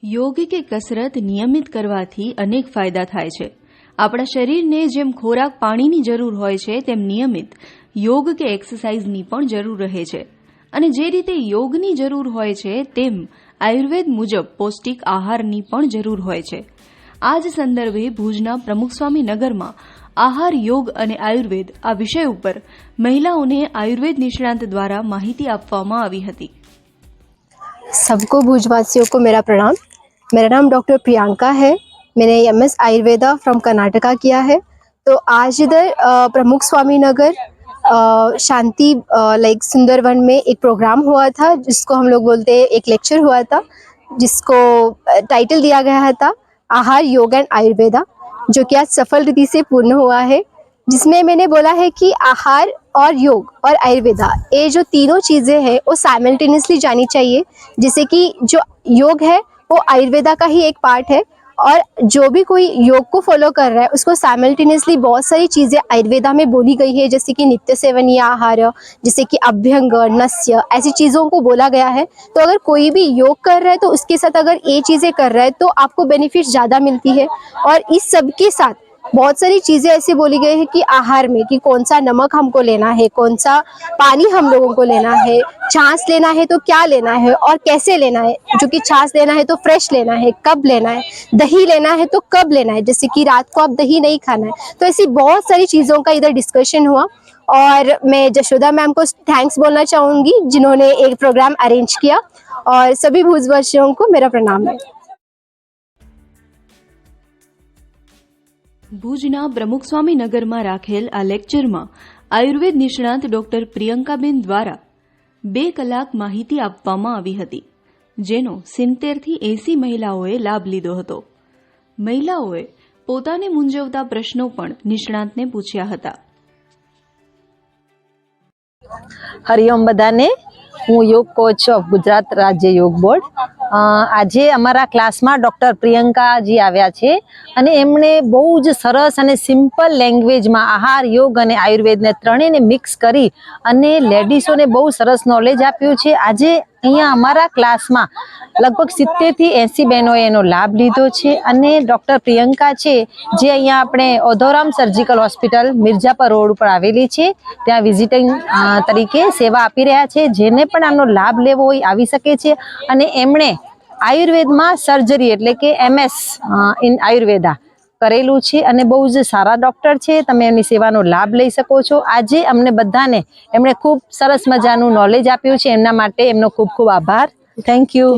યોગ કે કસરત નિયમિત કરવાથી અનેક ફાયદા થાય છે। આપણા શરીરને જેમ ખોરાક પાણીની જરૂર હોય છે તેમ નિયમિત યોગ કે એક્સરસાઇઝની પણ જરૂર રહે છે અને જે રીતે યોગની જરૂર હોય છે તેમ આયુર્વેદ મુજબ પૌષ્ટિક આહારની પણ જરૂર હોય છે। આ જ સંદર્ભે ભુજના પ્રમુખસ્વામી નગરમાં આહાર યોગ અને આયુર્વેદ આ વિષય ઉપર મહિલાઓને આયુર્વેદ નિષ્ણાંત દ્વારા માહિતી આપવામાં આવી હતી। सबको भुजवासियों को मेरा प्रणाम। मेरा नाम डॉक्टर प्रियंका है। मैंने MS आयुर्वेदा फ्रॉम कर्नाटका किया है। तो आज इधर प्रमुख स्वामी नगर शांति लाइक सुंदरवन में एक प्रोग्राम हुआ था, जिसको हम लोग बोलते हैं एक लेक्चर हुआ था, जिसको टाइटल दिया गया था आहार योग एंड आयुर्वेदा, जो कि आज सफल रीति से पूर्ण हुआ है। जिसमें मैंने बोला है कि आहार और योग और आयुर्वेदा ये जो तीनों चीज़ें हैं वो साइमल्टेनियसली जानी चाहिए। जैसे कि जो योग है वो आयुर्वेदा का ही एक पार्ट है और जो भी कोई योग को फॉलो कर रहा है उसको साइमल्टेनियसली बहुत सारी चीज़ें आयुर्वेदा में बोली गई है, जैसे कि नित्य सेवनीय आहार, जैसे कि अभ्यंग, नस्य, ऐसी चीज़ों को बोला गया है। तो अगर कोई भी योग कर रहा है तो उसके साथ अगर ये चीज़ें कर रहा है तो आपको बेनिफिट ज़्यादा मिलती है। और इस सब के साथ बहुत सारी चीज़ें ऐसे बोली गई है कि आहार में कि कौन सा नमक हमको लेना है, कौन सा पानी हम लोगों को लेना है, छाछ लेना है तो क्या लेना है और कैसे लेना है। जो कि छाछ लेना है तो फ्रेश लेना है, कब लेना है, दही लेना है तो कब लेना है, जैसे कि रात को आप दही नहीं खाना है। तो ऐसी बहुत सारी चीज़ों का इधर डिस्कशन हुआ और मैं जशोदा मैम को थैंक्स बोलना चाहूँगी जिन्होंने एक प्रोग्राम अरेंज किया, और सभी भुजवासियों को मेरा प्रणाम है। ભુજના પ્રમુખસ્વામી નગરમાં રાખેલ આ લેક્ચરમાં આયુર્વેદ નિષ્ણાંત ડોક્ટર પ્રિયંકાબેન દ્વારા 2 કલાક માહિતી આપવામાં આવી હતી, જેનો 70 થી 80 મહિલાઓએ લાભ લીધો હતો। મહિલાઓએ પોતાને મૂંઝવતા પ્રશ્નો પણ નિષ્ણાંતને પૂછ્યા હતા। હરિઓમ બધાને, હું યોગ કોચ ઓફ ગુજરાત રાજ્ય યોગ બોર્ડ। આજે અમારા ક્લાસમાં ડૉક્ટર પ્રિયંકાજી આવ્યા છે અને એમણે બહુ જ સરસ અને સિમ્પલ લેંગ્વેજમાં આહાર, યોગ અને આયુર્વેદને ત્રણેયને મિક્સ કરી અને લેડીઝોને બહુ સરસ નોલેજ આપ્યું છે। આજે અહીંયા અમારા ક્લાસમાં લગભગ 70 થી 80 બહેનોએ એનો લાભ લીધો છે અને ડૉક્ટર પ્રિયંકા છે જે અહીંયા આપણે Odhoram surgical hospital Mirjapar road ઉપર આવેલી છે, ત્યાં વિઝિટિંગ તરીકે સેવા આપી રહ્યા છે। જેને પણ આનો લાભ લેવો હોય આવી શકે છે અને એમણે આયુર્વેદમાં સર્જરી એટલે કે MS ઇન આયુર્વેદા કરેલું છે અને બહુ જ સારા ડૉક્ટર છે। તમે એમની સેવાનો લાભ લઈ શકો છો। આજે અમને બધાને એમણે ખૂબ સરસ મજાનું નોલેજ આપ્યું છે, એમના માટે એમનો ખૂબ ખૂબ આભાર। Thank you.